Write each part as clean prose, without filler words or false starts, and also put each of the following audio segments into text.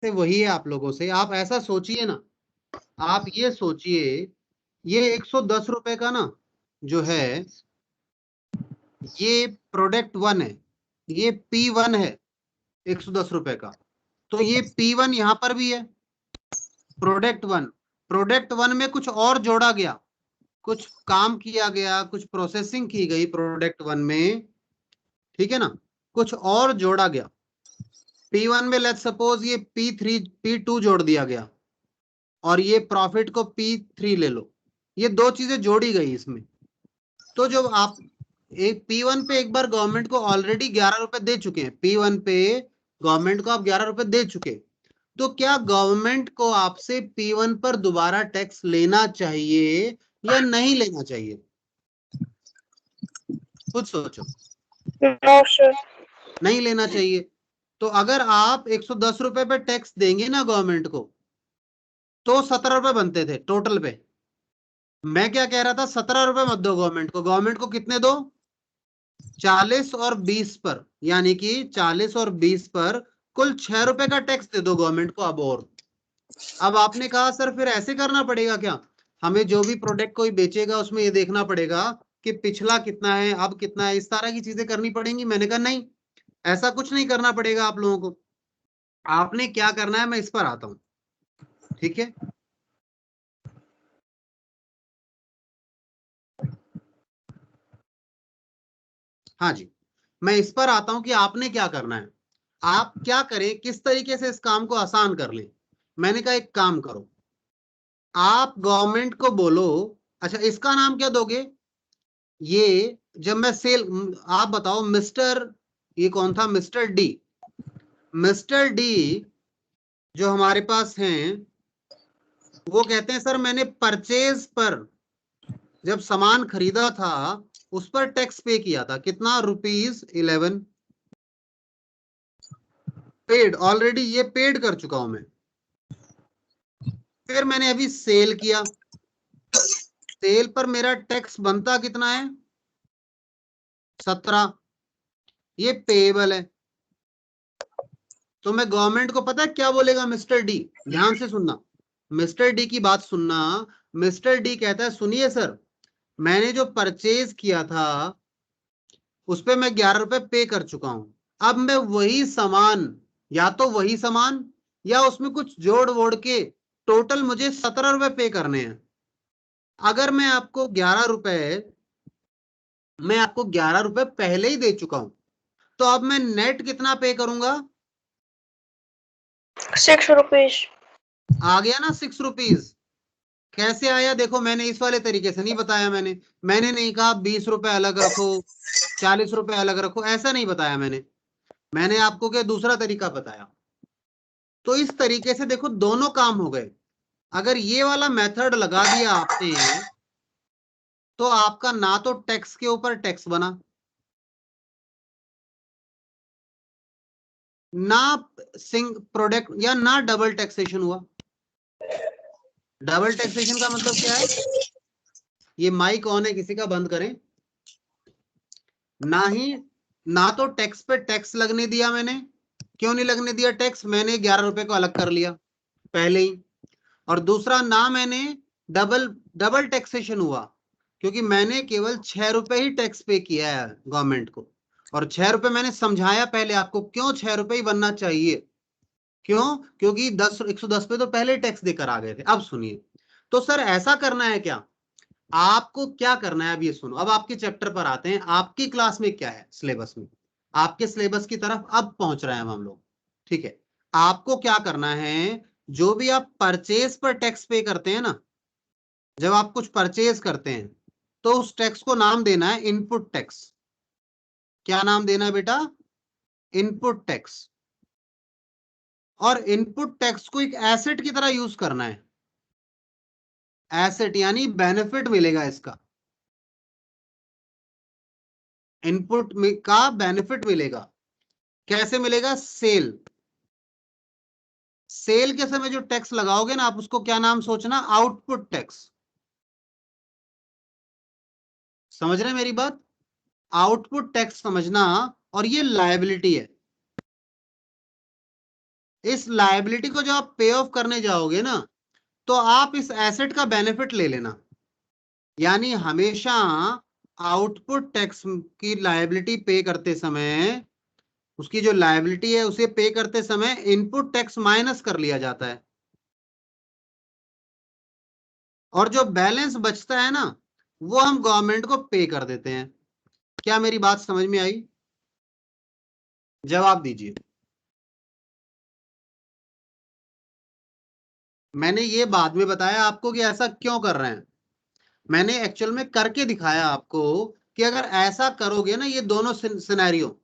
से वही है आप लोगों से। आप ऐसा सोचिए ना, आप ये सोचिए, ये 110 रुपए का ना जो है, ये प्रोडक्ट 1 है, ये P1 है 110 रुपए का, तो ये P1 यहां पर भी है, प्रोडक्ट 1 में कुछ और जोड़ा गया, कुछ काम किया गया, कुछ प्रोसेसिंग की गई प्रोडक्ट 1 में, ठीक है ना, कुछ और जोड़ा गया। P1 में लेट्स सपोज ये P3 P2 जोड़ दिया गया, और ये प्रॉफिट को P3 ले लो, ये दो चीजें जोड़ी गई इसमें। तो जो आप एक P1 पे एक बार गवर्नमेंट को ऑलरेडी 11 रुपए दे चुके हैं, P1 पे गवर्नमेंट को आप 11 रुपए दे चुके, तो क्या गवर्नमेंट को आपसे P1 पर दोबारा टैक्स लेना चाहिए या नहीं लेना चाहिए? खुद सोचो। No sir. नहीं लेना चाहिए। तो अगर आप 110 रुपए पे टैक्स देंगे ना गवर्नमेंट को, तो 17 रुपए बनते थे टोटल पे। मैं क्या कह रहा था, 17 रुपए मत दो गवर्नमेंट को, गवर्नमेंट को कितने दो, 40 और 20 पर, यानी कि 40 और 20 पर कुल 6 रुपए का टैक्स दे दो गवर्नमेंट को। अब आपने कहा सर फिर ऐसे करना पड़ेगा क्या, हमें जो भी प्रोडक्ट कोई बेचेगा उसमें ये देखना पड़ेगा कि पिछला कितना है अब कितना है, इस तरह की चीजें करनी पड़ेंगी। मैंने कहा नहीं, ऐसा कुछ नहीं करना पड़ेगा आप लोगों को। आपने क्या करना है, मैं इस पर आता हूं, ठीक है। हाँ जी, मैं इस पर आता हूं कि आपने क्या करना है। आप क्या करें, किस तरीके से इस काम को आसान कर लें। मैंने कहा एक काम करो, आप गवर्नमेंट को बोलो, अच्छा इसका नाम क्या दोगे, ये जब मैं सेल, आप बताओ मिस्टर, ये कौन था, मिस्टर डी। मिस्टर डी जो हमारे पास हैं, वो कहते हैं सर मैंने परचेज पर जब सामान खरीदा था उस पर टैक्स पे किया था, कितना, ₹11 पेड, ऑलरेडी ये पेड कर चुका हूं मैं। फिर मैंने अभी सेल किया, सेल पर मेरा टैक्स बनता कितना है, 17, ये पेएबल है। तो मैं गवर्नमेंट को पता है क्या बोलेगा मिस्टर डी, ध्यान से सुनना, मिस्टर डी की बात सुनना। मिस्टर डी कहता है सुनिए सर, मैंने जो परचेज किया था उस पे मैं 11 रुपए पे कर चुका हूं, अब मैं वही सामान, या तो वही सामान या उसमें कुछ जोड़ वोड़ के टोटल मुझे 17 रुपए पे करने हैं। अगर मैं आपको 11 रुपए पहले ही दे चुका हूं, तो अब मैं नेट कितना पे करूंगा, 6 रुपीज। आ गया ना 6 रुपीज। कैसे आया देखो, मैंने इस वाले तरीके से नहीं बताया, मैंने नहीं कहा 20 रुपए अलग रखो 40 रुपए अलग रखो, ऐसा नहीं बताया मैंने आपको क्या दूसरा तरीका बताया। तो इस तरीके से देखो दोनों काम हो गए। अगर ये वाला मेथड लगा दिया आपने, तो आपका ना तो टैक्स के ऊपर टैक्स बना, ना सिंग प्रोडक्ट, या ना डबल टैक्सेशन हुआ। डबल टैक्सेशन का मतलब क्या है, ये माइक ऑन है किसी का, बंद करें। ना ही, ना तो टैक्स पे टैक्स लगने दिया मैंने, क्यों नहीं लगने दिया टैक्स, मैंने 11 रुपए को अलग कर लिया पहले ही। और दूसरा, ना मैंने डबल डबल टैक्सेशन हुआ, क्योंकि मैंने केवल 6 रुपए ही टैक्स पे किया है गवर्नमेंट को। और 6 रुपए मैंने समझाया पहले आपको, क्यों 6 रुपए ही बनना चाहिए, क्यों, क्योंकि 110 पे तो पहले टैक्स देकर आ गए थे। अब सुनिए, तो सर ऐसा करना है क्या, आपको क्या करना है, अब ये सुनो, अब आपके चैप्टर पर आते हैं, आपकी क्लास में क्या है सिलेबस में, आपके सिलेबस की तरफ अब पहुंच रहे हैं हम लोग, ठीक है। आपको क्या करना है, जो भी आप परचेज पर टैक्स पे करते हैं ना, जब आप कुछ परचेज करते हैं तो उस टैक्स को नाम देना है इनपुट टैक्स। क्या नाम देना है बेटा, इनपुट टैक्स। और इनपुट टैक्स को एक एसेट की तरह यूज करना है, एसेट यानी बेनिफिट मिलेगा इसका, इनपुट का बेनिफिट मिलेगा। कैसे मिलेगा, सेल, सेल के समय जो टैक्स लगाओगे ना आप, उसको क्या नाम सोचना, आउटपुट टैक्स। समझ रहे हैं मेरी बात, आउटपुट टैक्स समझना। और ये लायबिलिटी है, इस लायबिलिटी को जब आप पे ऑफ करने जाओगे ना, तो आप इस एसेट का बेनिफिट ले लेना। यानी हमेशा आउटपुट टैक्स की लायबिलिटी पे करते समय, उसकी जो लायबिलिटी है उसे पे करते समय इनपुट टैक्स माइनस कर लिया जाता है, और जो बैलेंस बचता है ना, वो हम गवर्नमेंट को पे कर देते हैं। क्या मेरी बात समझ में आई? जवाब दीजिए। मैंने ये बाद में बताया आपको कि ऐसा क्यों कर रहे हैं, मैंने एक्चुअल में करके दिखाया आपको कि अगर ऐसा करोगे ना, ये दोनों सिनेरियो,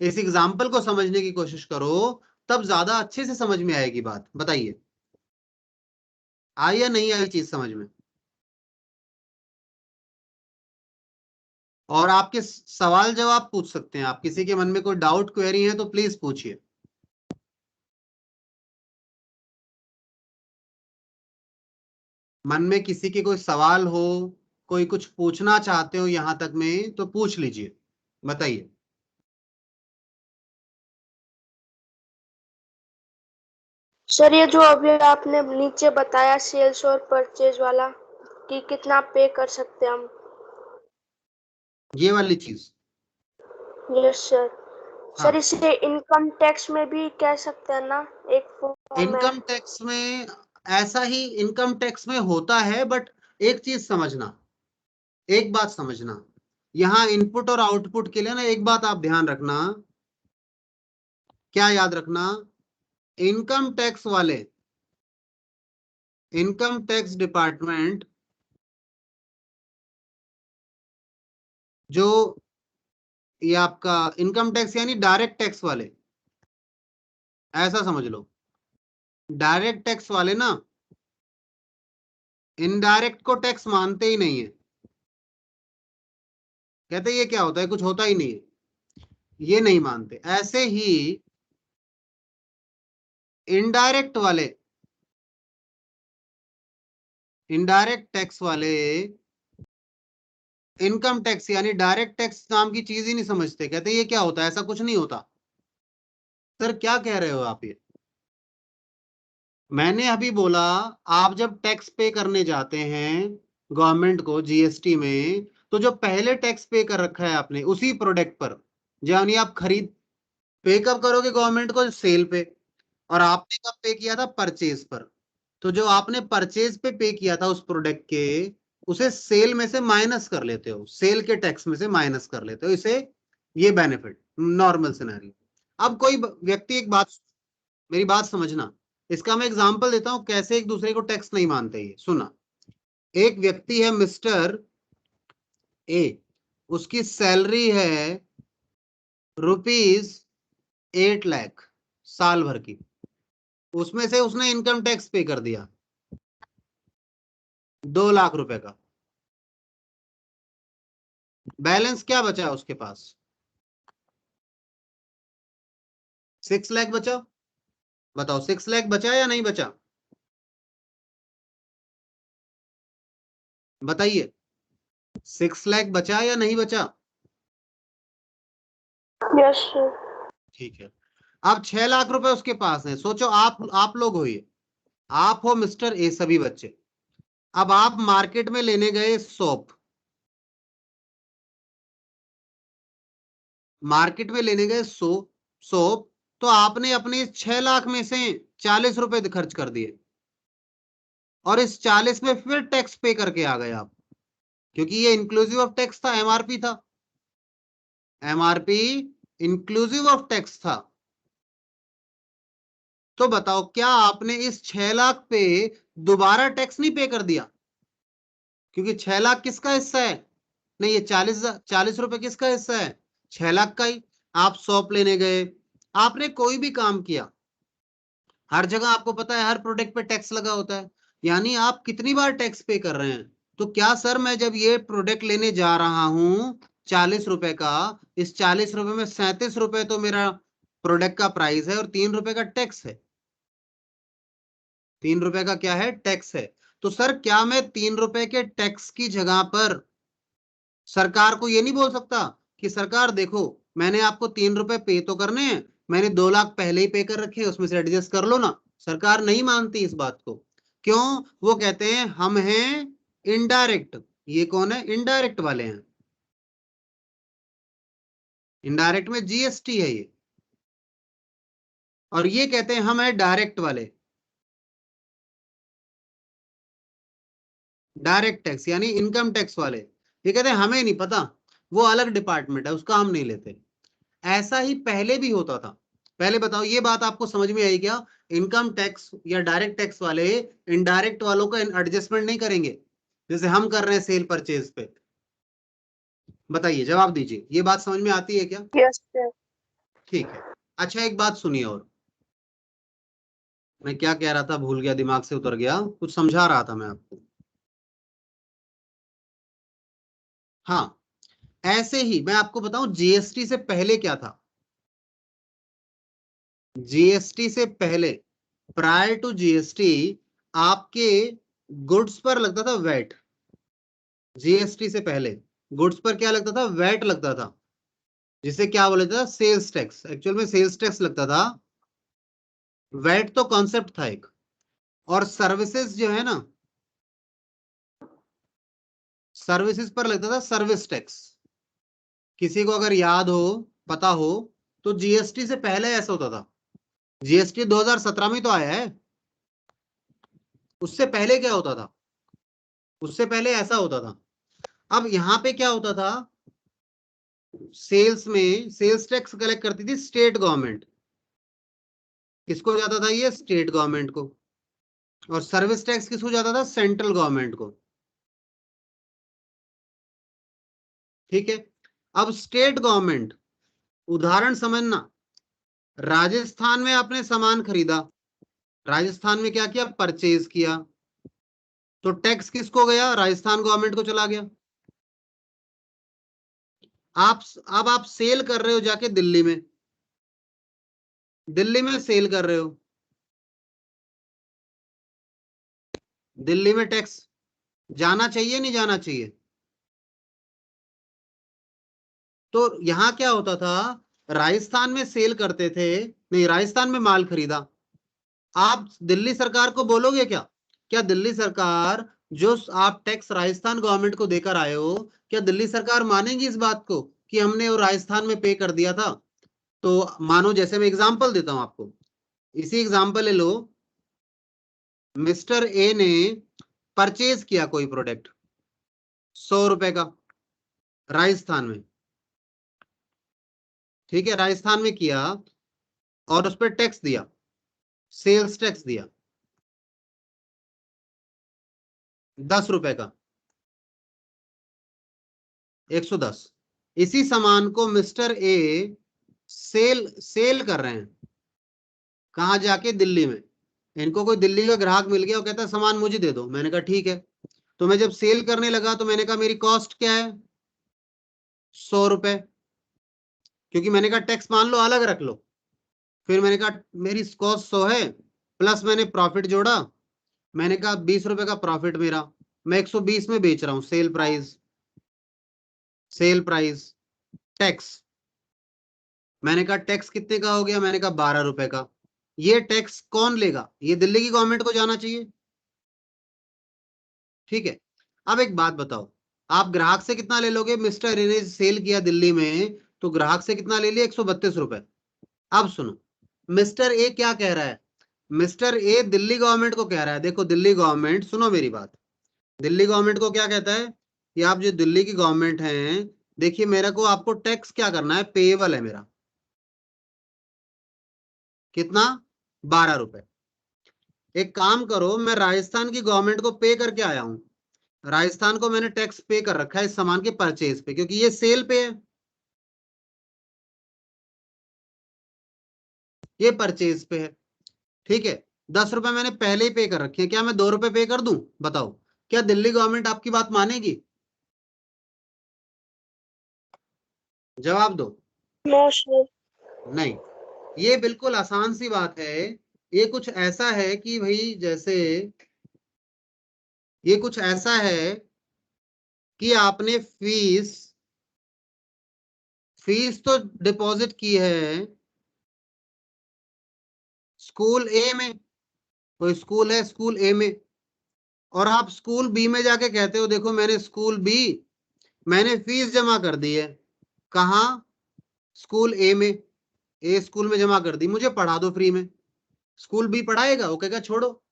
इस एग्जाम्पल को समझने की कोशिश करो, तब ज्यादा अच्छे से समझ में आएगी बात। बताइए, आई या नहीं आई चीज समझ में? और आपके सवाल जवाब पूछ सकते हैं आप, किसी के मन में कोई डाउट क्वेरी है तो प्लीज पूछिए। मन में किसी के कोई सवाल हो, कोई कुछ पूछना चाहते हो यहां तक में, तो पूछ लीजिए, बताइए। सर ये जो अभी आपने नीचे बताया सेल्स और परचेज वाला कि कितना पे कर सकते हैं हम। ये वाली चीज, यस सर। सर हाँ। इसे इनकम टैक्स में भी कह सकते हैं ना, एक फॉर्म है। इनकम टैक्स में ऐसा ही इनकम टैक्स में होता है, बट एक चीज समझना, एक बात समझना, यहाँ इनपुट और आउटपुट के लिए ना एक बात आप ध्यान रखना। क्या याद रखना? इनकम टैक्स वाले, इनकम टैक्स डिपार्टमेंट जो, ये आपका इनकम टैक्स यानी डायरेक्ट टैक्स वाले, ऐसा समझ लो, डायरेक्ट टैक्स वाले ना इनडायरेक्ट को टैक्स मानते ही नहीं है। कहते ये क्या होता है, कुछ होता ही नहीं है, ये नहीं मानते। ऐसे ही इनडायरेक्ट वाले, इनडायरेक्ट टैक्स वाले इनकम टैक्स यानी डायरेक्ट टैक्स नाम की चीज ही नहीं समझते। कहते ये क्या होता है, ऐसा कुछ नहीं होता। सर क्या कह रहे हो आप ये? मैंने अभी बोला, आप जब टैक्स पे करने जाते हैं गवर्नमेंट को जीएसटी में, तो जो पहले टैक्स पे कर रखा है आपने उसी प्रोडक्ट पर, यानी आप खरीद, पे कब करोगे गवर्नमेंट को? सेल पे। और आपने कब पे किया था? परचेज पर। तो जो आपने परचेज पे किया था उस प्रोडक्ट के, उसे सेल में से माइनस कर लेते हो, सेल के टैक्स में से माइनस कर लेते हो इसे। ये बेनिफिट नॉर्मल सिनेरियो। अब कोई व्यक्ति, एक बात, मेरी बात समझना, इसका मैं एग्जांपल देता हूं कैसे एक दूसरे को टैक्स नहीं मानते। ये सुना, एक व्यक्ति है मिस्टर ए, उसकी सैलरी है ₹8 लाख साल भर की, उसमें से उसने इनकम टैक्स पे कर दिया 2 लाख रुपए का। बैलेंस क्या बचा है उसके पास? 6 लाख बचा। बताओ 6 लाख बचा या नहीं बचा? बताइए, 6 लाख बचा या नहीं बचा? Yes sir. ठीक है। अब 6 लाख रुपए उसके पास है। सोचो आप लोग हो, ये आप हो मिस्टर ए, सभी बच्चे। अब आप मार्केट में लेने गए सोप, मार्केट में लेने गए सोप, तो आपने अपने इस 6 लाख में से 40 रुपए खर्च कर दिए, और इस 40 में फिर टैक्स पे करके आ गए आप, क्योंकि ये इंक्लूसिव ऑफ टैक्स था, एमआरपी था, एमआरपी इंक्लूसिव ऑफ टैक्स था। तो बताओ, क्या आपने इस 6 लाख पे दोबारा टैक्स नहीं पे कर दिया? क्योंकि 6 लाख किसका हिस्सा है? नहीं, ये 40 रुपए किसका हिस्सा है? 6 लाख का ही। आप सौंप लेने गए, आपने कोई भी काम किया, हर जगह आपको पता है हर प्रोडक्ट पे टैक्स लगा होता है, यानी आप कितनी बार टैक्स पे कर रहे हैं। तो क्या सर, मैं जब ये प्रोडक्ट लेने जा रहा हूं 40 रुपए का, इस 40 रुपए में 37 रुपए तो मेरा प्रोडक्ट का प्राइस है और 3 रुपए का टैक्स है। 3 रुपए का क्या है? टैक्स है। तो सर क्या मैं 3 रुपए के टैक्स की जगह पर सरकार को ये नहीं बोल सकता कि सरकार देखो, मैंने आपको 3 रुपए पे तो करने हैं, मैंने 2 लाख पहले ही पे कर रखे, उसमें से एडजस्ट कर लो ना। सरकार नहीं मानती इस बात को। क्यों? वो कहते हैं हम हैं इनडायरेक्ट। ये कौन है? इनडायरेक्ट वाले हैं। इनडायरेक्ट में जीएसटी है ये, और ये कहते हैं हम हैं डायरेक्ट वाले। डायरेक्ट टैक्स यानी इनकम टैक्स वाले। ये कहते हैं हमें नहीं पता, वो अलग डिपार्टमेंट है, उसका हम नहीं लेते। ऐसा ही पहले भी होता था। पहले बताओ, ये बात आपको समझ में आई क्या? इनकम टैक्स या डायरेक्ट टैक्स वाले इनडायरेक्ट वालों का एडजस्टमेंट नहीं करेंगे, जैसे हम कर रहे हैं सेल परचेज पे। बताइए, जवाब दीजिए, ये बात समझ में आती है क्या? Yes sir. ठीक है। अच्छा, एक बात सुनिए, और मैं क्या कह रहा था भूल गया, दिमाग से उतर गया, कुछ समझा रहा था मैं आपको। हाँ, ऐसे ही मैं आपको बताऊं, जीएसटी से पहले क्या था। जीएसटी से पहले, प्रायर टू जीएसटी, आपके गुड्स पर लगता था वैट। जीएसटी से पहले गुड्स पर क्या लगता था? वैट लगता था, जिसे क्या बोला जाता था? Sales tax. एक्चुअल में सेल्स टैक्स लगता था, वैट तो कॉन्सेप्ट था एक। और सर्विसेज जो है ना, सर्विसेज पर लगता था सर्विस टैक्स। किसी को अगर याद हो, पता हो, तो जीएसटी से पहले ऐसा होता था। जीएसटी 2017 में तो आया है, उससे पहले क्या होता था? उससे पहले ऐसा होता था। अब यहां पे क्या होता था? सेल्स में सेल्स टैक्स कलेक्ट करती थी स्टेट गवर्नमेंट। किसको जाता था? ये स्टेट गवर्नमेंट को। और सर्विस टैक्स किसको जाता था? सेंट्रल गवर्नमेंट को। ठीक है। अब स्टेट गवर्नमेंट, उदाहरण समझना, राजस्थान में आपने सामान खरीदा, राजस्थान में क्या किया? परचेज किया, तो टैक्स किसको गया? राजस्थान गवर्नमेंट को चला गया। आप अब आप सेल कर रहे हो जाके दिल्ली में, दिल्ली में सेल कर रहे हो, दिल्ली में टैक्स जाना चाहिए नहीं जाना चाहिए? तो यहां क्या होता था? राजस्थान में सेल करते थे, नहीं, राजस्थान में माल खरीदा, आप दिल्ली सरकार को बोलोगे क्या? क्या दिल्ली सरकार, जो आप टैक्स राजस्थान गवर्नमेंट को देकर आए हो, क्या दिल्ली सरकार मानेगी इस बात को कि हमने वो राजस्थान में पे कर दिया था? तो मानो, जैसे मैं एग्जांपल देता हूं आपको, इसी एग्जांपल ले लो। मिस्टर ए ने परचेज किया कोई प्रोडक्ट 100 रुपए का राजस्थान में। ठीक है, राजस्थान में किया, और उस पर टैक्स दिया, सेल्स टैक्स दिया 10 रुपए का, 110। इसी सामान को मिस्टर ए सेल सेल कर रहे हैं, कहाँ जाके? दिल्ली में। इनको कोई दिल्ली का ग्राहक मिल गया, वो कहता है सामान मुझे दे दो। मैंने कहा ठीक है। तो मैं जब सेल करने लगा तो मैंने कहा मेरी कॉस्ट क्या है? 100 रुपए। क्योंकि मैंने कहा टैक्स मान लो अलग रख लो। फिर मैंने कहा मेरी कॉस्ट 100 है, प्लस मैंने प्रॉफिट जोड़ा, मैंने कहा 20 रुपए का प्रॉफिट मेरा, मैं 120 में बेच रहा हूँ। Sale price, sale price, tax. मैंने कहा टैक्स कितने का हो गया? मैंने कहा 12 रुपए का। ये टैक्स कौन लेगा? ये दिल्ली की गवर्नमेंट को जाना चाहिए। ठीक है। अब एक बात बताओ, आप ग्राहक से कितना ले लोगे? मिस्टर ए ने सेल किया दिल्ली में, तो ग्राहक से कितना ले लिया? 132 रुपए। अब सुनो, मिस्टर ए क्या कह रहा है? मिस्टर ए दिल्ली गवर्नमेंट को कह रहा है, देखो दिल्ली गवर्नमेंट, सुनो मेरी बात, दिल्ली गवर्नमेंट को क्या कहता है कि आप जो दिल्ली की गवर्नमेंट हैं, देखिए मेरे को आपको टैक्स क्या करना है? पेएबल है मेरा, कितना? 12 रुपए। एक काम करो, मैं राजस्थान की गवर्नमेंट को पे करके आया हूं, राजस्थान को मैंने टैक्स पे कर रखा है इस सामान के परचेज पे, क्योंकि ये सेल पे है, ये परचेज पे है। ठीक है, 10 रुपए मैंने पहले ही पे कर रखे हैं, क्या मैं 2 रुपए पे कर दूं? बताओ, क्या दिल्ली गवर्नमेंट आपकी बात मानेगी? जवाब दो। No sir. नहीं। ये बिल्कुल आसान सी बात है। ये कुछ ऐसा है कि भाई, जैसे ये कुछ ऐसा है कि आपने फीस, फीस तो डिपॉजिट की है, स्कूल ए में, कोई स्कूल है स्कूल ए में, और आप स्कूल बी में जाके कहते हो देखो मैंने स्कूल बी मैंने फीस जमा कर दी है, कहाँ, स्कूल ए में, ए स्कूल में जमा कर दी, मुझे पढ़ा दो फ्री में। स्कूल बी पढ़ाएगा, वो कहेगा छोड़ो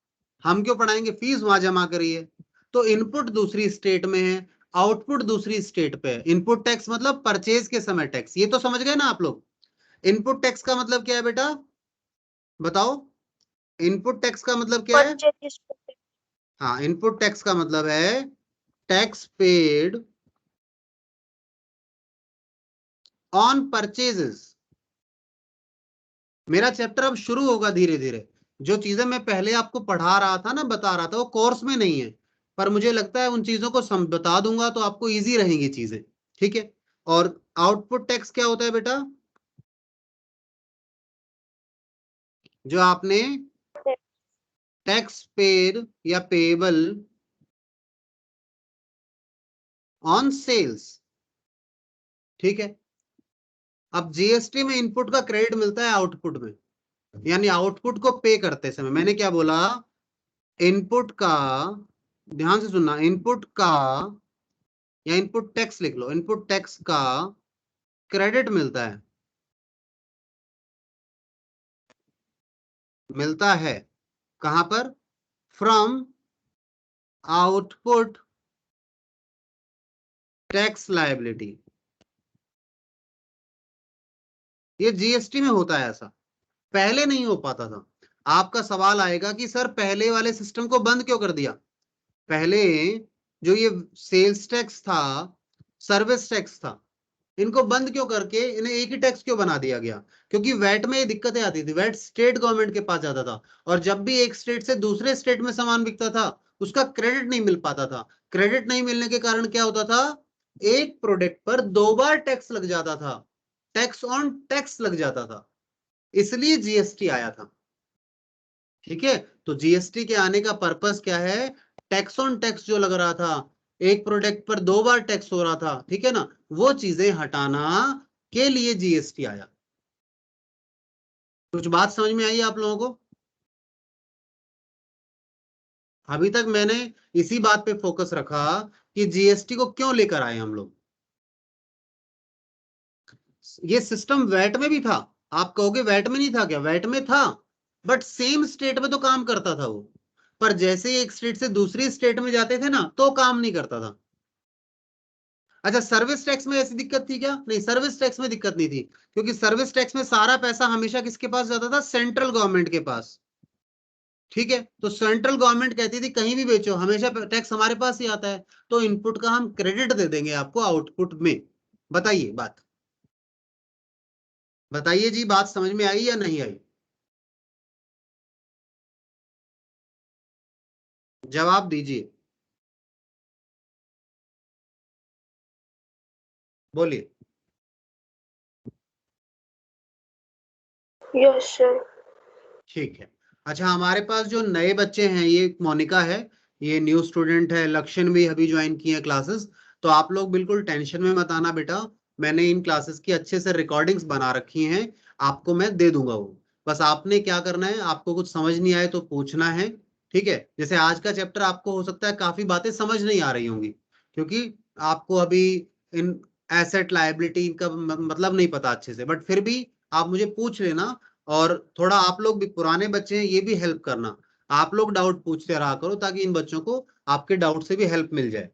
हम क्यों पढ़ाएंगे, फीस वहां जमा करी है। तो इनपुट दूसरी स्टेट में है, आउटपुट दूसरी स्टेट पे है। इनपुट टैक्स मतलब परचेज के समय टैक्स, ये तो समझ गए ना आप लोग। इनपुट टैक्स का मतलब क्या है बेटा, बताओ, इनपुट टैक्स का मतलब क्या है। परचेज। हाँ, इनपुट टैक्स का मतलब है टैक्स पेड ऑन परचेजेस। मेरा चैप्टर अब शुरू होगा धीरे धीरे, जो चीजें मैं पहले आपको पढ़ा रहा था ना, बता रहा था, वो कोर्स में नहीं है, पर मुझे लगता है उन चीजों को बता दूंगा तो आपको इजी रहेंगी चीजें, ठीक है। और आउटपुट टैक्स क्या होता है बेटा, जो आपने टैक्स पेड या पेबल ऑन सेल्स, ठीक है। अब जीएसटी में इनपुट का क्रेडिट मिलता है आउटपुट में, यानी आउटपुट को पे करते समय, मैंने क्या बोला, इनपुट का, ध्यान से सुनना, इनपुट का या इनपुट टैक्स लिख लो, इनपुट टैक्स का क्रेडिट मिलता है, मिलता है कहां पर, फ्रॉम आउटपुट टैक्स लायबिलिटी। ये जीएसटी में होता है ऐसा, पहले नहीं हो पाता था। आपका सवाल आएगा कि सर पहले वाले सिस्टम को बंद क्यों कर दिया, पहले जो ये सेल्स टैक्स था, सर्विस टैक्स था, इनको बंद क्यों करके इन्हें एक ही टैक्स क्यों बना दिया गया, क्योंकि वैट में ये दिक्कतें आती थी, वैट स्टेट गवर्नमेंट के पास जाता था, और जब भी एक स्टेट से दूसरे स्टेट में सामान बिकता था उसका क्रेडिट नहीं मिल पाता था। क्रेडिट नहीं मिलने के कारण क्या होता था, एक प्रोडक्ट पर 2 बार टैक्स लग जाता था, टैक्स ऑन टैक्स लग जाता था, इसलिए जीएसटी आया था, ठीक है। तो जीएसटी के आने का पर्पस क्या है, टैक्स ऑन टैक्स जो लग रहा था, एक प्रोडक्ट पर 2 बार टैक्स हो रहा था, ठीक है ना, वो चीजें हटाना के लिए जीएसटी आया। कुछ बात समझ में आई आप लोगों को, अभी तक मैंने इसी बात पे फोकस रखा कि जीएसटी को क्यों लेकर आए हम लोग। ये सिस्टम वैट में भी था, आप कहोगे वैट में नहीं था क्या, वैट में था, बट सेम स्टेट में तो काम करता था वो, पर जैसे एक स्टेट से दूसरी स्टेट में जाते थे ना तो काम नहीं करता था। अच्छा, सर्विस टैक्स में ऐसी दिक्कत थी क्या, नहीं, सर्विस टैक्स में दिक्कत नहीं थी, क्योंकि सर्विस टैक्स में सारा पैसा हमेशा किसके पास जाता था, सेंट्रल गवर्नमेंट के पास, ठीक है। तो सेंट्रल गवर्नमेंट कहती थी कहीं भी बेचो हमेशा टैक्स हमारे पास ही आता है, तो इनपुट का हम क्रेडिट दे देंगे आपको आउटपुट में। बताइए बात, बताइए जी, बात समझ में आई या नहीं आई, जवाब दीजिए, बोलिए। Yes sir. ठीक है। अच्छा, हमारे पास जो नए बच्चे हैं, ये मोनिका है, ये न्यू स्टूडेंट है, लक्षण भी अभी ज्वाइन किए हैं क्लासेस, तो आप लोग बिल्कुल टेंशन में मत आना बेटा, मैंने इन क्लासेस की अच्छे से रिकॉर्डिंग्स बना रखी हैं, आपको मैं दे दूंगा वो, बस आपने क्या करना है, आपको कुछ समझ नहीं आए तो पूछना है, ठीक है। जैसे आज का चैप्टर आपको हो सकता है काफी बातें समझ नहीं आ रही होंगी, क्योंकि आपको अभी इन एसेट लायबिलिटी का मतलब नहीं पता अच्छे से, बट फिर भी आप मुझे पूछ लेना, और थोड़ा आप लोग भी पुराने बच्चे हैं, ये भी हेल्प करना, आप लोग डाउट पूछते रहा करो ताकि इन बच्चों को आपके डाउट से भी हेल्प मिल जाए,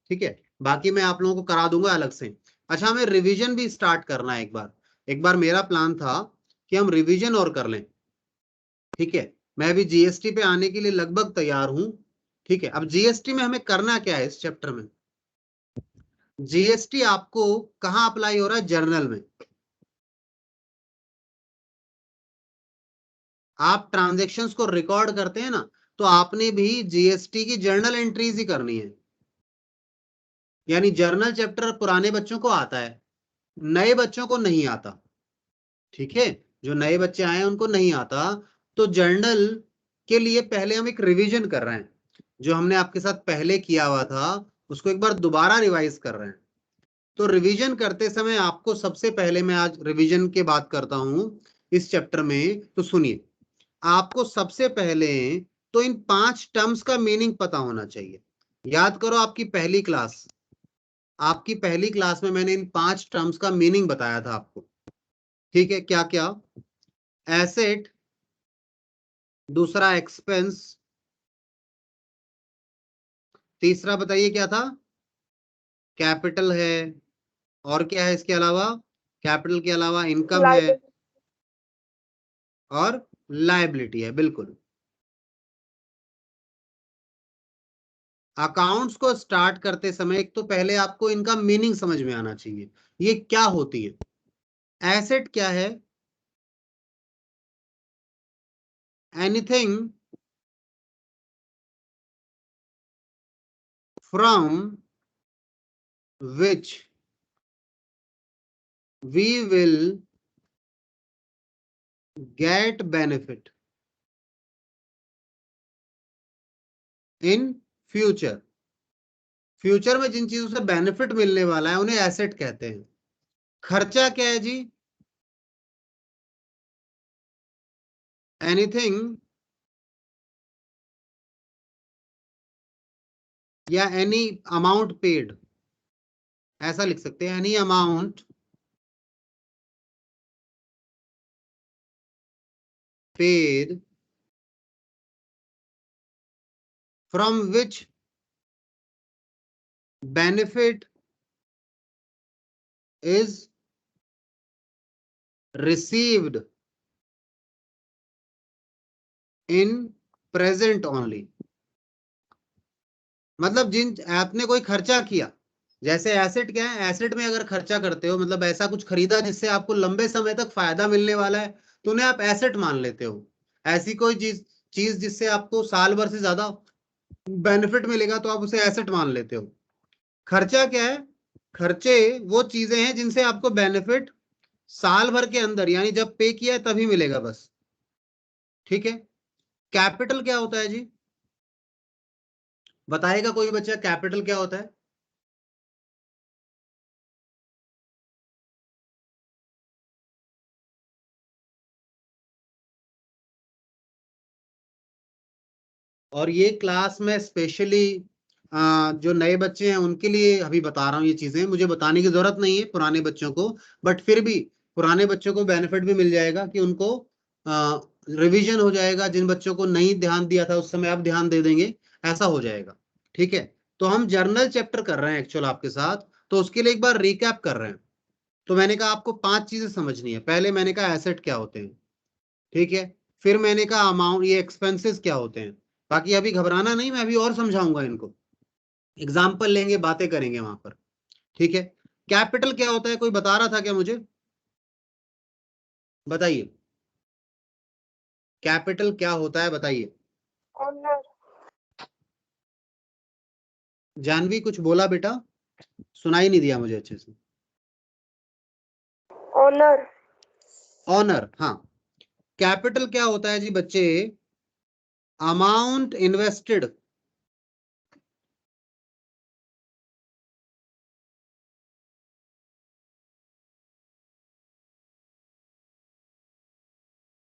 ठीक है। बाकी मैं आप लोगों को करा दूंगा अलग से। अच्छा, हमें रिवीजन भी स्टार्ट करना है एक बार मेरा प्लान था कि हम रिवीजन और कर लें, ठीक है। मैं अभी जीएसटी पे आने के लिए लगभग तैयार हूं, ठीक है। अब जीएसटी में हमें करना क्या है इस चैप्टर में, जीएसटी आपको कहाँ अप्लाई हो रहा है, जर्नल में, आप ट्रांजेक्शन्स को रिकॉर्ड करते हैं ना, तो आपने भी जीएसटी की जर्नल एंट्रीज ही करनी है, यानी जर्नल चैप्टर पुराने बच्चों को आता है, नए बच्चों को नहीं आता, ठीक है। जो नए बच्चे आए हैं उनको नहीं आता, तो जर्नल के लिए पहले हम एक रिवीजन कर रहे हैं, जो हमने आपके साथ पहले किया हुआ था उसको एक बार दोबारा रिवाइज कर रहे हैं। तो रिवीजन करते समय आपको सबसे पहले, मैं आज रिवीजन की बात करता हूं इस चैप्टर में, तो सुनिए, आपको सबसे पहले तो इन 5 टर्म्स का मीनिंग पता होना चाहिए। याद करो आपकी पहली क्लास में मैंने इन 5 टर्म्स का मीनिंग बताया था आपको। ठीक है, क्या क्या? एसेट, दूसरा एक्सपेंस, तीसरा बताइए क्या था? कैपिटल है, और क्या है इसके अलावा? कैपिटल के अलावा इनकम है लाइबिलिटी। और लायबिलिटी है। बिल्कुल। अकाउंट्स को स्टार्ट करते समय एक तो पहले आपको इनका मीनिंग समझ में आना चाहिए, ये क्या होती है। एसेट क्या है? Anything from which we will get benefit in future. Future में जिन चीजों से बेनिफिट मिलने वाला है उन्हें एसेट कहते हैं। खर्चा क्या है जी? एनीथिंग या एनी अमाउंट पेड, ऐसा लिख सकते हैं, any amount paid from which benefit is received in present only. मतलब जिन आपने कोई खर्चा किया, जैसे एसेट क्या है, एसेट में अगर खर्चा करते हो मतलब ऐसा कुछ खरीदा जिससे आपको लंबे समय तक फायदा मिलने वाला है तो उन्हें आप एसेट मान लेते हो। ऐसी कोई चीज चीज जिससे आपको साल भर से ज्यादा बेनिफिट मिलेगा तो आप उसे एसेट मान लेते हो। खर्चा क्या है? खर्चे वो चीजें हैं जिनसे आपको बेनिफिट साल भर के अंदर यानी जब पे किया है तभी मिलेगा बस। ठीक है। कैपिटल क्या होता है जी? बताएगा कोई बच्चा कैपिटल क्या होता है? और ये क्लास में स्पेशली जो नए बच्चे हैं उनके लिए अभी बता रहा हूँ। ये चीजें मुझे बताने की जरूरत नहीं है पुराने बच्चों को, बट फिर भी पुराने बच्चों को बेनिफिट भी मिल जाएगा कि उनको रिवीजन हो जाएगा। जिन बच्चों को नहीं ध्यान दिया था उस समय आप ध्यान दे देंगे, ऐसा हो जाएगा। ठीक है। तो हम जर्नल चैप्टर कर रहे हैं एक्चुअल आपके साथ, तो उसके लिए एक बार रिकैप कर रहे हैं। तो मैंने कहा आपको 5 चीजें समझनी है। पहले मैंने कहा एसेट क्या होते हैं, ठीक है। फिर मैंने कहा अमाउंट, ये एक्सपेंसेस क्या होते हैं। बाकी अभी घबराना नहीं, मैं अभी और समझाऊंगा इनको, एग्जाम्पल लेंगे, बातें करेंगे वहां पर। ठीक है। कैपिटल क्या होता है, कोई बता रहा था क्या मुझे? बताइए, कैपिटल क्या होता है बताइए। ऑनर। जानवी कुछ बोला बेटा? सुनाई नहीं दिया मुझे अच्छे से। ऑनर। ऑनर, हाँ। कैपिटल क्या होता है जी बच्चे? Amount invested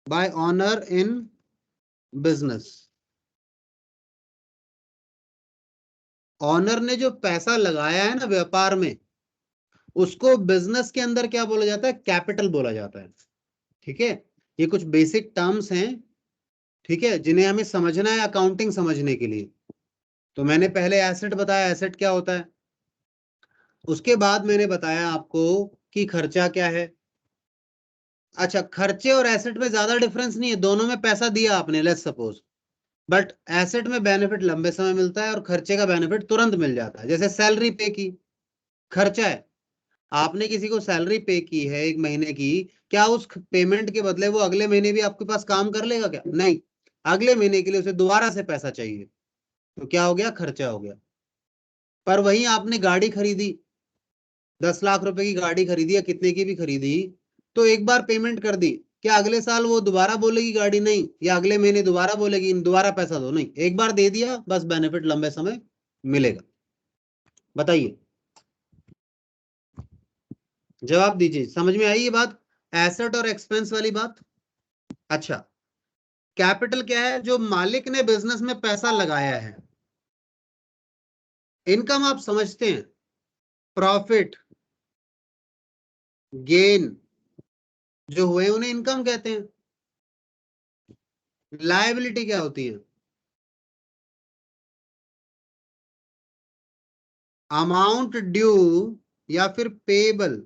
by owner in business. Owner ने जो पैसा लगाया है ना व्यापार में, उसको बिजनेस के अंदर क्या बोला जाता है? कैपिटल बोला जाता है। ठीक है। ये कुछ बेसिक टर्म्स हैं, ठीक है, जिन्हें हमें समझना है अकाउंटिंग समझने के लिए। तो मैंने पहले एसेट बताया, एसेट क्या होता है। उसके बाद मैंने बताया आपको कि खर्चा क्या है। अच्छा, खर्चे और एसेट में ज्यादा डिफरेंस नहीं है, दोनों में पैसा दिया आपने, लेट्स सपोज, बट एसेट में बेनिफिट लंबे समय मिलता है और खर्चे का बेनिफिट तुरंत मिल जाता है। जैसे सैलरी पे की, खर्चा है। आपने किसी को सैलरी पे की है 1 महीने की, क्या उस पेमेंट के बदले वो अगले महीने भी आपके पास काम कर लेगा? क्या नहीं, अगले महीने के लिए उसे दोबारा से पैसा चाहिए। तो क्या हो गया? खर्चा हो गया। पर वहीं आपने गाड़ी खरीदी, 10 लाख रुपए की गाड़ी खरीदी या कितने की भी खरीदी, तो एक बार पेमेंट कर दी, क्या अगले साल वो दोबारा बोलेगी गाड़ी नहीं, या अगले महीने दोबारा बोलेगी दोबारा पैसा दो? नहीं, एक बार दे दिया बस, बेनिफिट लंबे समय मिलेगा। बताइए, जवाब दीजिए, समझ में आई ये बात, एसेट और एक्सपेंस वाली बात? अच्छा, कैपिटल क्या है? जो मालिक ने बिजनेस में पैसा लगाया है। इनकम आप समझते हैं, प्रॉफिट, गेन जो हुए उन्हें इनकम कहते हैं। लायबिलिटी क्या होती है? अमाउंट ड्यू या फिर पेबल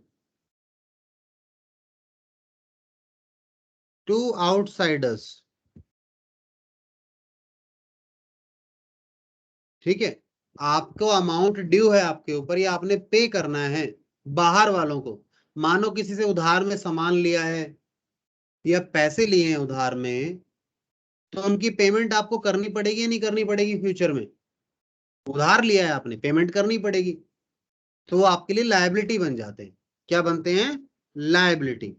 टू आउटसाइडर्स। ठीक है, आपको अमाउंट ड्यू है आपके ऊपर, या आपने पे करना है बाहर वालों को। मानो किसी से उधार में सामान लिया है या पैसे लिए हैं उधार में, तो उनकी पेमेंट आपको करनी पड़ेगी या नहीं करनी पड़ेगी? फ्यूचर में उधार लिया है आपने, पेमेंट करनी पड़ेगी, तो वो आपके लिए लायबिलिटी बन जाते हैं। क्या बनते हैं? लायबिलिटी।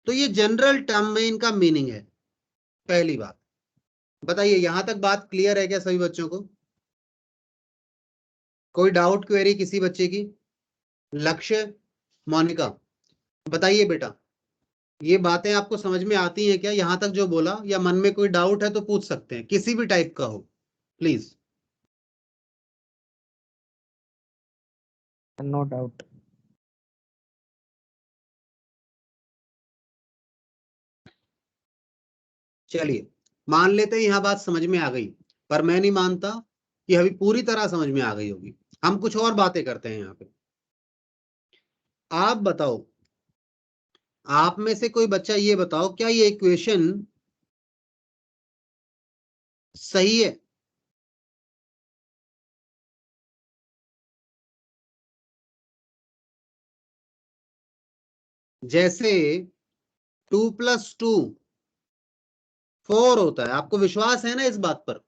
तो ये जनरल टर्म में इनका मीनिंग है। पहली बात बताइए, यहां तक बात क्लियर है क्या सभी बच्चों को? कोई डाउट क्वेरी किसी बच्चे की? लक्ष्य, मोनिका, बताइए बेटा, ये बातें आपको समझ में आती हैं क्या यहां तक जो बोला? या मन में कोई डाउट है तो पूछ सकते हैं, किसी भी टाइप का हो, प्लीज। No doubt. चलिए मान लेते हैं यहां बात समझ में आ गई, पर मैं नहीं मानता कि अभी पूरी तरह समझ में आ गई होगी। हम कुछ और बातें करते हैं यहाँ पे। आप बताओ, आप में से कोई बच्चा ये बताओ, क्या ये इक्वेशन सही है? जैसे 2+2 4 होता है, आपको विश्वास है ना इस बात पर?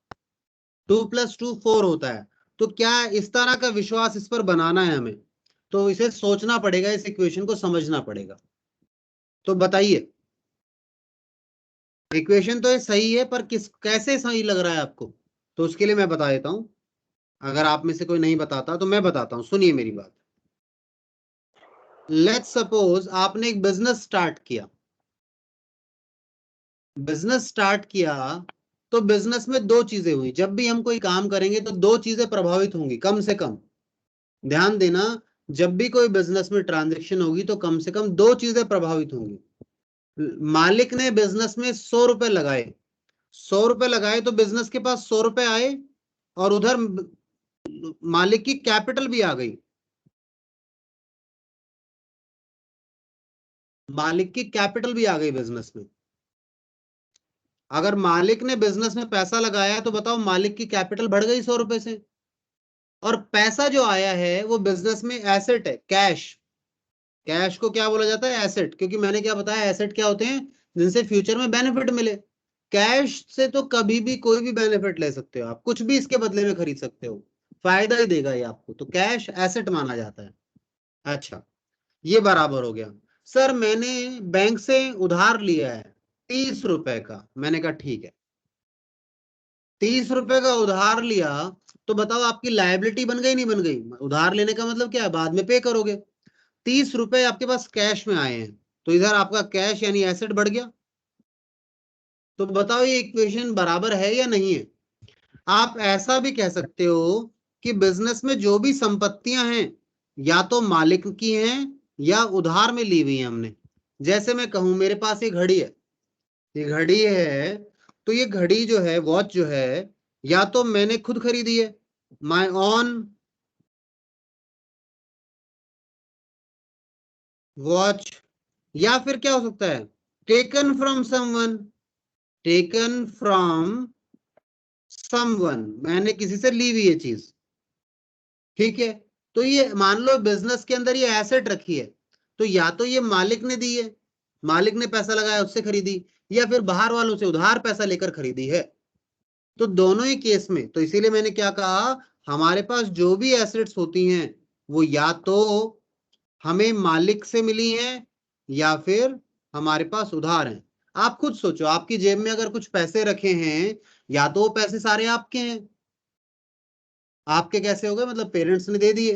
2+2 4 होता है। तो क्या इस तरह का विश्वास इस पर बनाना है हमें, तो इसे सोचना पड़ेगा, इस इक्वेशन को समझना पड़ेगा। तो बताइए, इक्वेशन तो ये सही है, पर किस कैसे सही लग रहा है आपको? तो उसके लिए मैं बता देता हूं, अगर आप में से कोई नहीं बताता तो मैं बताता हूं, सुनिए मेरी बात। लेट्स सपोज आपने एक बिजनेस स्टार्ट किया। बिजनेस स्टार्ट किया तो बिजनेस में दो चीजें हुई। जब भी हम कोई काम करेंगे तो दो चीजें प्रभावित होंगी कम से कम। ध्यान देना, जब भी कोई बिजनेस में ट्रांजैक्शन होगी तो कम से कम दो चीजें प्रभावित होंगी। मालिक ने बिजनेस में 100 रुपए लगाए, 100 रुपए लगाए तो बिजनेस के पास 100 रुपए आए, और उधर मालिक की कैपिटल भी आ गई। मालिक की कैपिटल भी आ गई बिजनेस में। अगर मालिक ने बिजनेस में पैसा लगाया तो बताओ, मालिक की कैपिटल बढ़ गई 100 रुपए से। और पैसा जो आया है वो बिजनेस में एसेट है, कैश। कैश को क्या बोला जाता है? एसेट। क्योंकि मैंने क्या बताया, एसेट क्या होते हैं? जिनसे फ्यूचर में बेनिफिट मिले। कैश से तो कभी भी कोई भी बेनिफिट ले सकते हो आप, कुछ भी इसके बदले में खरीद सकते हो, फायदा ही देगा ये आपको, तो कैश एसेट माना जाता है। अच्छा, ये बराबर हो गया। सर मैंने बैंक से उधार लिया है 30 रुपए का। मैंने कहा ठीक है, 30 रुपए का उधार लिया, तो बताओ आपकी लायबिलिटी बन गई नहीं बन गई? उधार लेने का मतलब क्या है? बाद में पे करोगे। 30 रुपए आपके पास कैश में आए हैं, तो इधर आपका कैश यानी एसेट बढ़ गया। तो बताओ ये इक्वेशन बराबर है या नहीं है? आप ऐसा भी कह सकते हो कि बिजनेस में जो भी संपत्तियां हैं, या तो मालिक की हैं या उधार में ली हुई है हमने। जैसे मैं कहूं मेरे पास ये घड़ी है, ये घड़ी है, तो ये घड़ी जो है, वॉच जो है, या तो मैंने खुद खरीदी है, माय ऑन वॉच, या फिर क्या हो सकता है? Taken from someone. Taken from someone, मैंने किसी से ली हुई है चीज। ठीक है, तो ये मान लो बिजनेस के अंदर ये एसेट रखी है, तो या तो ये मालिक ने दी है, मालिक ने पैसा लगाया उससे खरीदी, या फिर बाहर वालों से उधार पैसा लेकर खरीदी है। तो दोनों ही केस में, तो इसीलिए मैंने क्या कहा, हमारे पास जो भी एसेट्स होती हैं वो या तो हमें मालिक से मिली हैं या फिर हमारे पास उधार हैं। आप खुद सोचो, आपकी जेब में अगर कुछ पैसे रखे हैं, या तो वो पैसे सारे आपके हैं। आपके कैसे हो गए? मतलब पेरेंट्स ने दे दिए,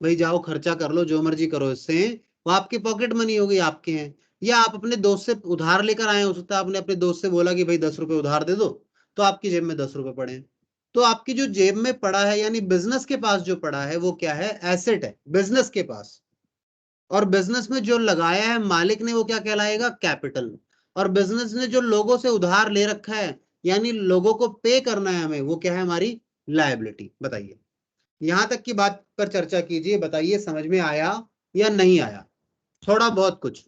भाई जाओ खर्चा कर लो, जो मर्जी करो इससे, वो आपकी पॉकेट मनी हो गई, आपके हैं। या आप अपने दोस्त से उधार लेकर आए, हो सकता है आपने अपने दोस्त से बोला कि भाई 10 रुपए उधार दे दो, तो आपकी जेब में 10 रुपए पड़े हैं। तो आपकी जो जेब में पड़ा है यानी बिजनेस के पास जो पड़ा है वो क्या है, एसेट है बिजनेस के पास। और बिजनेस में जो लगाया है मालिक ने वो क्या कहलाएगा, कैपिटल। और बिजनेस ने जो लोगों से उधार ले रखा है यानी लोगों को पे करना है हमें, वो क्या है, हमारी लायबिलिटी। बताइए, यहां तक की बात पर चर्चा कीजिए, बताइए समझ में आया या नहीं आया, थोड़ा बहुत कुछ।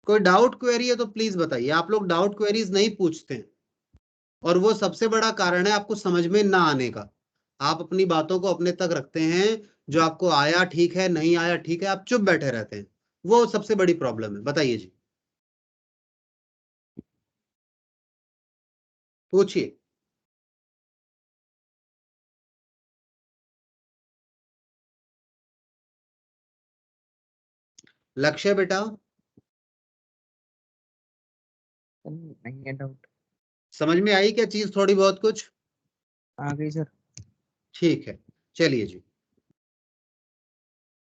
कोई डाउट क्वेरी है तो प्लीज बताइए। आप लोग डाउट क्वेरीज नहीं पूछते हैं और वो सबसे बड़ा कारण है आपको समझ में ना आने का। आप अपनी बातों को अपने तक रखते हैं, जो आपको आया ठीक है, नहीं आया ठीक है, आप चुप बैठे रहते हैं, वो सबसे बड़ी प्रॉब्लम है। बताइए जी, पूछिए। लक्ष्य बेटा, नहीं है डाउट। समझ में आई क्या चीज थोड़ी बहुत कुछ? आ गई सर। ठीक है, चलिए जी।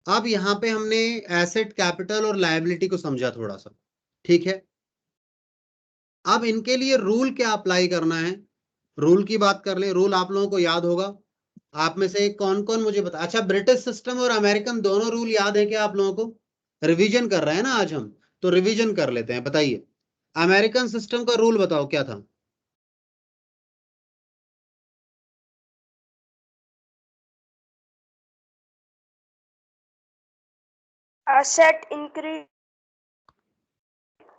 अब यहां पे हमने एसेट, कैपिटल और लायबिलिटी को समझा थोड़ा सा, ठीक है। अब इनके लिए रूल क्या अप्लाई करना है, रूल की बात कर ले। रूल आप लोगों को याद होगा, आप में से कौन कौन मुझे बता। अच्छा, ब्रिटिश सिस्टम और अमेरिकन दोनों रूल याद है क्या आप लोगों को? रिवीजन कर रहे हैं ना आज हम, तो रिवीजन कर लेते हैं। बताइए, अमेरिकन सिस्टम का रूल बताओ क्या था? एसेट इंक्रीज,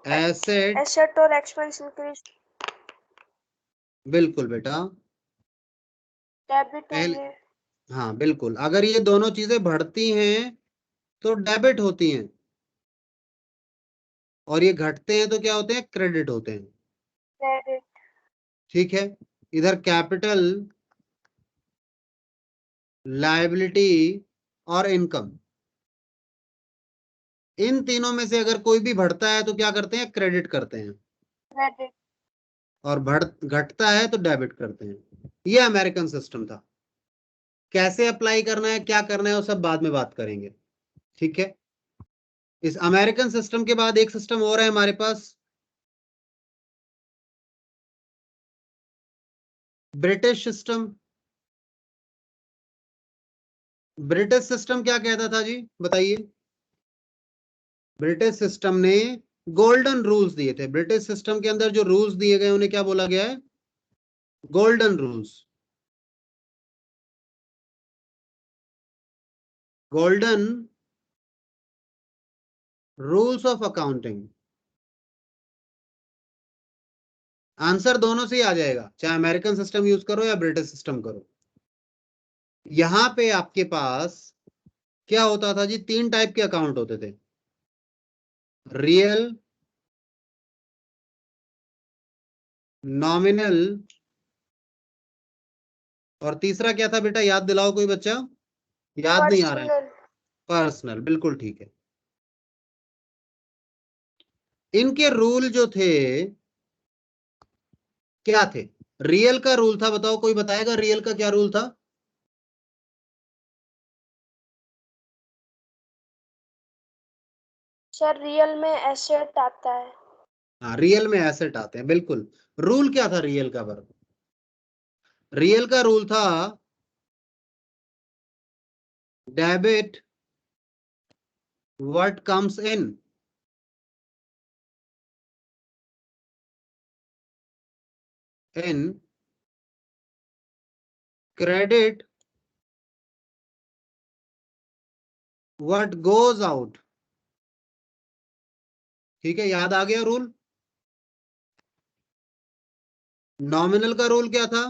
एसेट, एसेट और एक्सपेंस इंक्रीज, बिल्कुल बेटा, डेबिट पहले, होंगे। हाँ बिल्कुल, अगर ये दोनों चीजें बढ़ती हैं तो डेबिट होती हैं, और ये घटते हैं तो क्या होते हैं, क्रेडिट होते हैं। क्रेडिट। ठीक है, इधर कैपिटल, लायबिलिटी और इनकम, इन तीनों में से अगर कोई भी बढ़ता है तो क्या करते हैं, क्रेडिट करते हैं, क्रेडिट। और बढ़ घटता है तो डेबिट करते हैं। ये अमेरिकन सिस्टम था। कैसे अप्लाई करना है, क्या करना है, वो सब बाद में बात करेंगे, ठीक है। इस अमेरिकन सिस्टम के बाद एक सिस्टम और है हमारे पास, ब्रिटिश सिस्टम। ब्रिटिश सिस्टम क्या कहता था जी, बताइए। ब्रिटिश सिस्टम ने गोल्डन रूल्स दिए थे। ब्रिटिश सिस्टम के अंदर जो रूल्स दिए गए उन्हें क्या बोला गया है, golden rules. Golden rules of accounting. Answer दोनों से ही आ जाएगा, चाहे अमेरिकन सिस्टम यूज करो या ब्रिटिश सिस्टम करो। यहां पे आपके पास क्या होता था जी, 3 टाइप के अकाउंट होते थे, रियल, नॉमिनल, और तीसरा क्या था बेटा, याद दिलाओ कोई बच्चा, याद नहीं आ रहा है। पर्सनल। पर्सनल, बिल्कुल ठीक है। इनके रूल जो थे क्या थे? रियल का रूल था, बताओ कोई बताएगा रियल का क्या रूल था? सर रियल में एसेट आता है। हाँ, रियल में एसेट आते हैं, बिल्कुल। रूल क्या था रियल का? रियल का रूल था debit what comes in credit what goes out. ठीक है, याद आ गया रूल। नॉमिनल का रूल क्या था?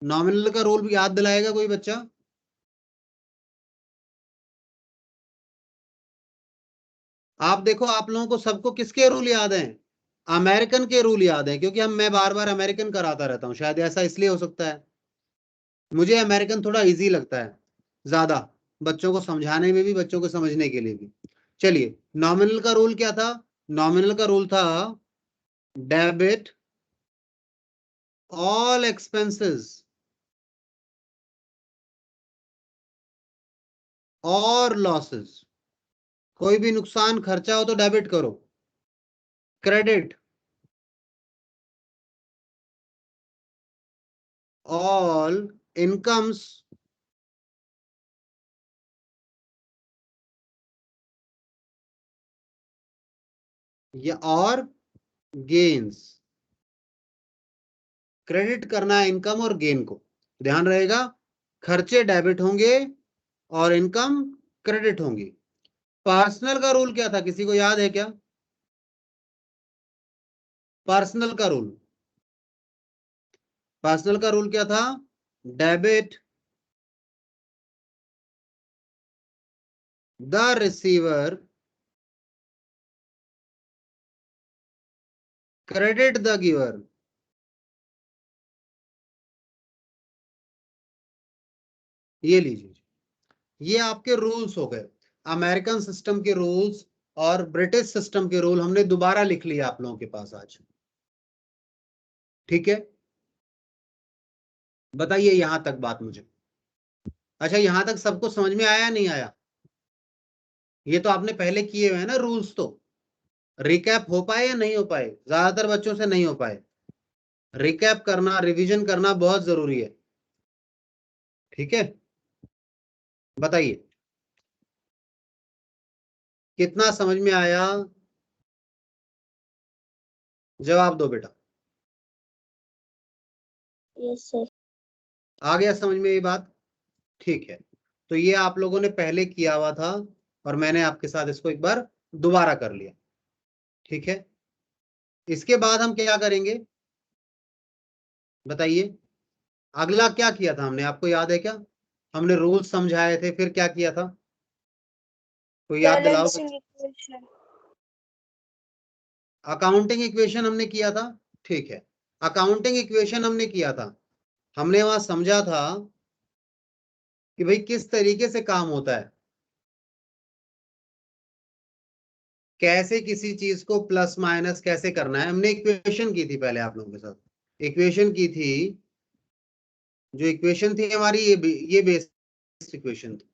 नॉमिनल का रूल भी याद दिलाएगा कोई बच्चा? आप देखो, आप लोगों को सबको किसके रूल याद हैं? अमेरिकन के रूल याद हैं, क्योंकि मैं बार बार अमेरिकन कराता रहता हूं, शायद ऐसा इसलिए हो सकता है। मुझे अमेरिकन थोड़ा इजी लगता है ज्यादा, बच्चों को समझाने में भी, बच्चों को समझने के लिए भी। चलिए, नॉमिनल का रूल क्या था? नॉमिनल का रूल था डेबिट ऑल एक्सपेंसेस और लॉसेस, कोई भी नुकसान खर्चा हो तो डेबिट करो। क्रेडिट ऑल इनकम्स या और गेन्स। क्रेडिट करना है इनकम और गेन को, ध्यान रहेगा। खर्चे डेबिट होंगे और इनकम क्रेडिट होंगी। पर्सनल का रूल क्या था, किसी को याद है क्या? पर्सनल का रूल, पर्सनल का रूल क्या था? Debit the receiver, credit the giver. ये लीजिए, ये आपके रूल्स हो गए। अमेरिकन सिस्टम के रूल्स और ब्रिटिश सिस्टम के रूल हमने दोबारा लिख लिया आप लोगों के पास आज। ठीक है, बताइए यहां तक बात मुझे। अच्छा, यहां तक सबको समझ में आया नहीं आया? ये तो आपने पहले किए हुए हैं ना रूल्स, तो रिकैप हो पाए या नहीं हो पाए? ज्यादातर बच्चों से नहीं हो पाए। रिकैप करना, रिवीजन करना बहुत जरूरी है। ठीक है, बताइए कितना समझ में आया? जवाब दो बेटा। Yes sir. आ गया समझ में ये बात? ठीक है, तो ये आप लोगों ने पहले किया हुआ था और मैंने आपके साथ इसको एक बार दोबारा कर लिया। ठीक है, इसके बाद हम क्या करेंगे बताइए? अगला क्या किया था हमने, आपको याद है क्या? हमने रूल्स समझाए थे, फिर क्या किया था? कोई याद दिलाओ। Balancing equation. अकाउंटिंग इक्वेशन हमने किया था। ठीक है, अकाउंटिंग इक्वेशन हमने किया था। हमने वहां समझा था कि भाई किस तरीके से काम होता है, कैसे किसी चीज को प्लस माइनस कैसे करना है। हमने इक्वेशन की थी पहले आप लोगों के साथ, इक्वेशन की थी। जो इक्वेशन थी हमारी, ये बेसिक इक्वेशन थी।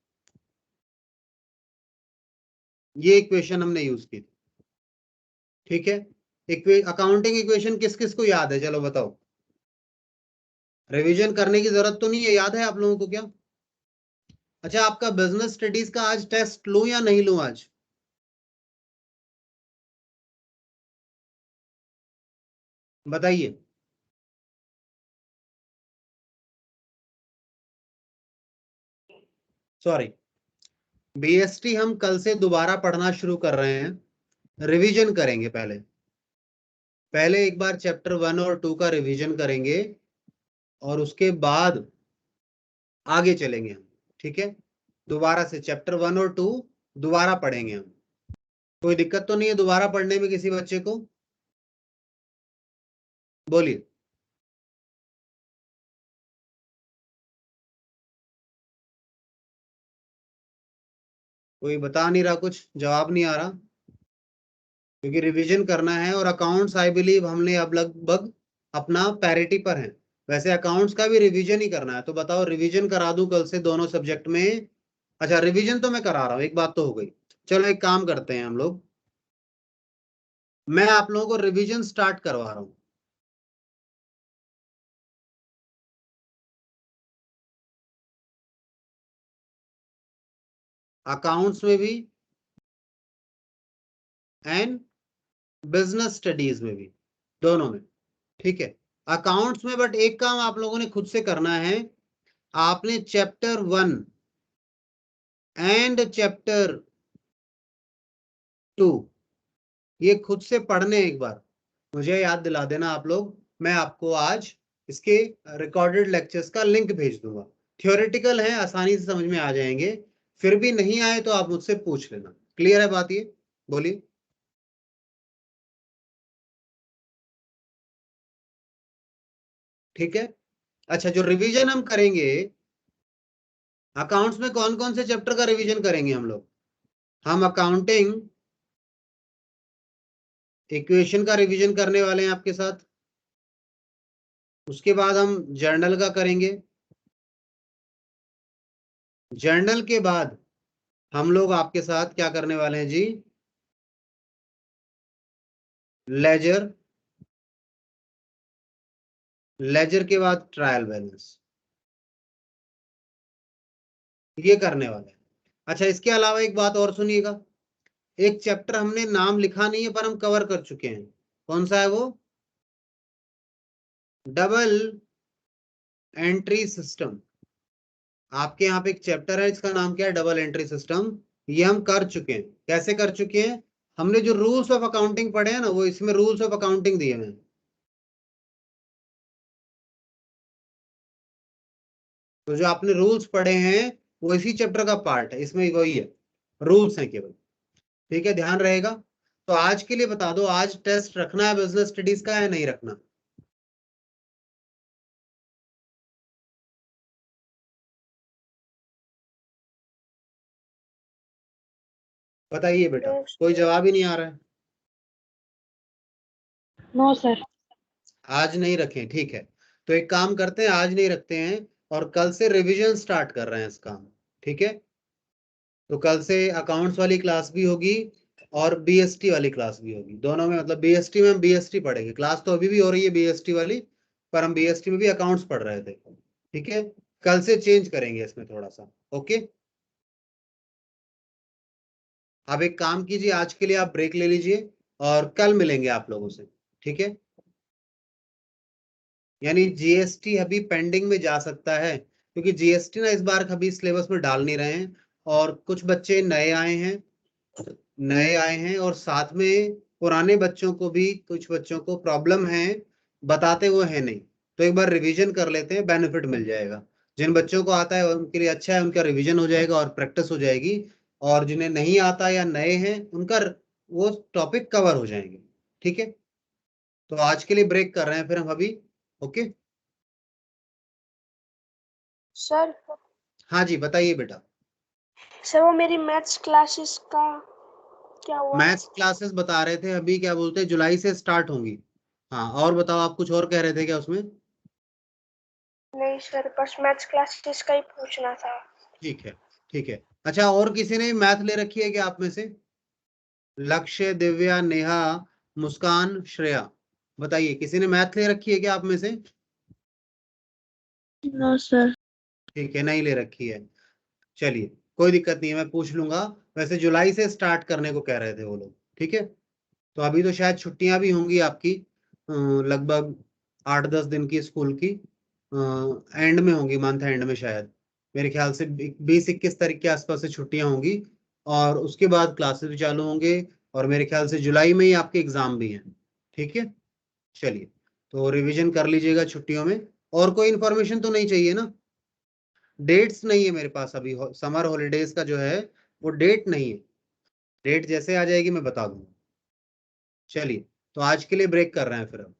ये इक्वेशन हमने यूज की थी। ठीक है, अकाउंटिंग इक्वेशन किस किस को याद है, चलो बताओ। रिवीजन करने की जरूरत तो नहीं है, याद है आप लोगों को क्या? अच्छा, आपका बिजनेस स्टडीज का आज टेस्ट लूं या नहीं लूं आज? बताइए। सॉरी, बीएसटी हम कल से दोबारा पढ़ना शुरू कर रहे हैं। रिवीजन करेंगे पहले, पहले एक बार चैप्टर 1 और 2 का रिवीजन करेंगे और उसके बाद आगे चलेंगे हम। ठीक है, दोबारा से चैप्टर 1 और 2 दोबारा पढ़ेंगे हम। कोई दिक्कत तो नहीं है दोबारा पढ़ने में किसी बच्चे को? बोलिए। कोई बता नहीं रहा, कुछ जवाब नहीं आ रहा, क्योंकि रिवीजन करना है। और अकाउंट्स आई बिलीव हमने अब लगभग अपना पैरिटी पर है। वैसे अकाउंट्स का भी रिवीजन ही करना है, तो बताओ रिवीजन करा दूं कल से दोनों सब्जेक्ट में? अच्छा, रिवीजन तो मैं करा रहा हूँ, एक बात तो हो गई। चलो एक काम करते हैं हम लोग, मैं आप लोगों को रिवीजन स्टार्ट करवा रहा हूँ। अकाउंट्स में भी एंड बिजनेस स्टडीज में भी, दोनों में। ठीक है, अकाउंट्स में बट एक काम आप लोगों ने खुद से करना है। आपने चैप्टर 1 एंड चैप्टर 2 ये खुद से पढ़ने एक बार मुझे याद दिला देना आप लोग। मैं आपको आज इसके रिकॉर्डेड लेक्चर्स का लिंक भेज दूंगा। थ्योरेटिकल है, आसानी से समझ में आ जाएंगे। फिर भी नहीं आए तो आप मुझसे पूछ लेना। क्लियर है बात ये? बोलिए। ठीक है, अच्छा जो रिवीजन हम करेंगे अकाउंट्स में, कौन कौन से चैप्टर का रिवीजन करेंगे हम लोग? हम अकाउंटिंग इक्वेशन का रिवीजन करने वाले हैं आपके साथ। उसके बाद हम जर्नल का करेंगे। जर्नल के बाद हम लोग आपके साथ क्या करने वाले हैं जी, लेजर, लेजर के बाद ट्रायल बैलेंस, ये करने वाले हैं। अच्छा, इसके अलावा एक बात और सुनिएगा, एक चैप्टर हमने नाम लिखा नहीं है पर हम कवर कर चुके हैं। कौन सा है वो? Double entry system. आपके यहाँ पे एक चैप्टर है, इसका नाम क्या है? Double entry system. ये हम कर चुके हैं। कैसे कर चुके हैं? हमने जो रूल्स ऑफ अकाउंटिंग पढ़े हैं ना, वो इसमें रूल्स ऑफ अकाउंटिंग दिए हैं। तो जो आपने रूल्स पढ़े हैं वो इसी चैप्टर का पार्ट है, इसमें वही है, रूल्स हैं केवल। ठीक है, ध्यान रहेगा। तो आज के लिए बता दो, आज टेस्ट रखना है बिजनेस स्टडीज का या नहीं रखना? बताइए बेटा, कोई जवाब ही नहीं आ रहा है। No sir. आज नहीं रखें, ठीक है। तो एक काम करते हैं, आज नहीं रखते हैं और कल से रिवीजन स्टार्ट कर रहे हैं इसका, ठीक है। तो कल से अकाउंट्स वाली क्लास भी होगी और बीएसटी वाली क्लास भी होगी, दोनों में। मतलब बीएसटी में हम बीएसटी पढ़ेंगे, क्लास तो अभी भी हो रही है बीएसटी वाली, पर हम बीएसटी में भी अकाउंट्स पढ़ रहे थे, ठीक है। कल से चेंज करेंगे इसमें थोड़ा सा, ओके। अब एक काम कीजिए, आज के लिए आप ब्रेक ले लीजिए और कल मिलेंगे आप लोगों से, ठीक है। यानी जीएसटी अभी पेंडिंग में जा सकता है, क्योंकि जीएसटी ना इस बार कभी सिलेबस में डाल नहीं रहे हैं, और कुछ बच्चे नए आए हैं और साथ में पुराने बच्चों को भी, कुछ बच्चों को प्रॉब्लम है, बताते हुए है नहीं। तो एक बार रिवीजन कर लेते हैं, बेनिफिट मिल जाएगा। जिन बच्चों को आता है उनके लिए अच्छा है, उनका रिवीजन हो जाएगा और प्रैक्टिस हो जाएगी, और जिन्हें नहीं आता या नए हैं उनका वो टॉपिक कवर हो जाएंगे, ठीक है। तो आज के लिए ब्रेक कर रहे हैं फिर हम अभी, ओके। सर। हाँ जी, बताइए बेटा। सर वो मेरी मैथ्स क्लासेस का क्या हुआ? मैथ्स क्लासेस बता रहे थे अभी, क्या बोलते हैं, जुलाई से स्टार्ट होंगी। हाँ, और बताओ, आप कुछ और कह रहे थे क्या उसमें? नहीं सर, बस मैथ्स क्लासेस का ही पूछना था। ठीक है, ठीक है। अच्छा, और किसी ने मैथ ले रखी है क्या आप में से? लक्ष्य, दिव्या, नेहा, मुस्कान, श्रेया, बताइए, किसी ने मैथ ले रखी है क्या आप में से? No sir. ठीक है, नहीं ले रखी है। चलिए, कोई दिक्कत नहीं है, मैं पूछ लूंगा। वैसे जुलाई से स्टार्ट करने को कह रहे थे वो लोग, ठीक है। तो अभी तो शायद छुट्टियां भी होंगी आपकी, लगभग 8-10 दिन की स्कूल की, एंड में होंगी, मंथ एंड में शायद। मेरे ख्याल से 20-21 तारीख के आसपास से छुट्टियां होंगी, और उसके बाद क्लासेस भी चालू होंगे, और मेरे ख्याल से जुलाई में ही आपके एग्जाम भी हैं, ठीक है। चलिए, तो रिवीजन कर लीजिएगा छुट्टियों में। और कोई इन्फॉर्मेशन तो नहीं चाहिए ना? डेट्स नहीं है मेरे पास अभी, समर हॉलीडेज का जो है वो डेट नहीं है। डेट जैसे आ जाएगी मैं बता दूंगा। चलिए, तो आज के लिए ब्रेक कर रहे हैं फिर अब।